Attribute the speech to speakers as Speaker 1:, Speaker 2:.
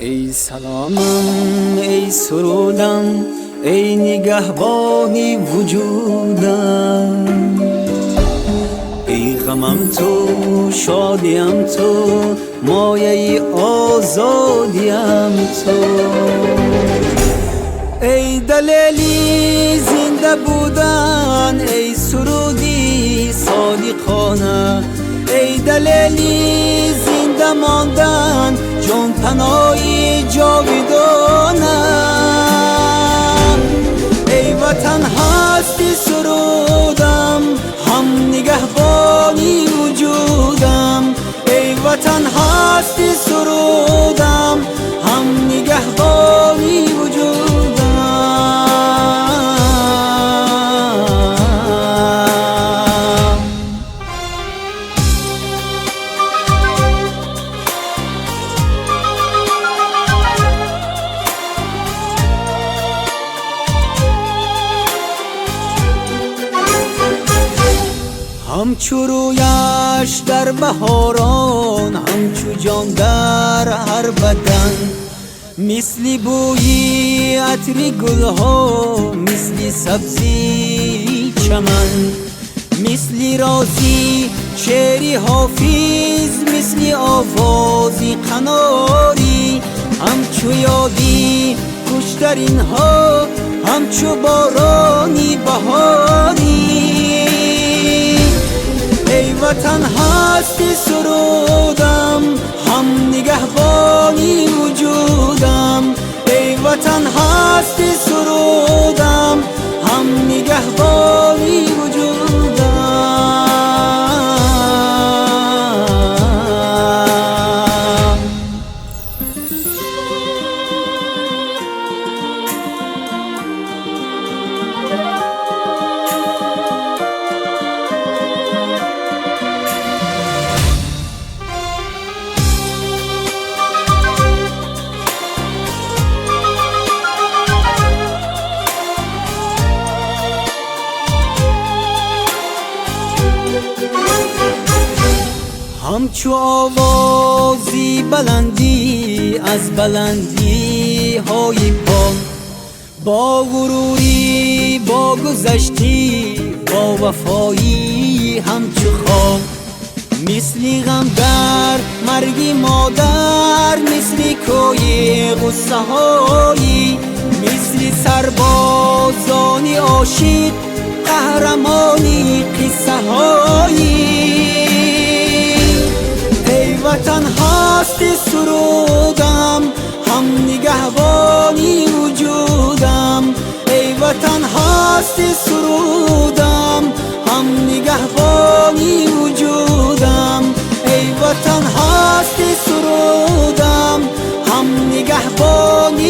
Speaker 1: ای سلامم ای سرودم ای نگهبانی وجودم، ای غمم تو شادیم تو مایه آزادیم تو، ای دلیلی زنده بودن ای سرودی صادقانه، ای دلیلی زنده ماندن جان پناهی جاودانه، ای وطن هستی سرودم هم نگهبانی وجودم، ای وطن هستی سرودم هم نگهبانی وجودم. همچو رویش در بهاران، همچو جان در هر بدن، مثل بوی عطر گلها، مثل سبزی چمن، مثل رازی شعری حافظ، مثل آوازی قناری، همچو یادی خوشترین ها، همچو بارانی بهاری، ای وطن هستی سرودم هم نگهبانی وجودم، ای وطن هستی سرودم هم نگهبانی وجودم. همچو آوازی بلندی از بلندی های پا، با غروری با گذشتی با وفایی همچو خواب، مثل غم در مرگ مادر، مثل کوی غصه هایی، مثل سربازانی عاشق قهرمانی قصه هایی، ای وطن هستی سرودم هم نگهبانی وجودم، ای وطن هستی سرودم هم نگهبانی وجودم، ای وطن هستی سرودم هم نگهبانی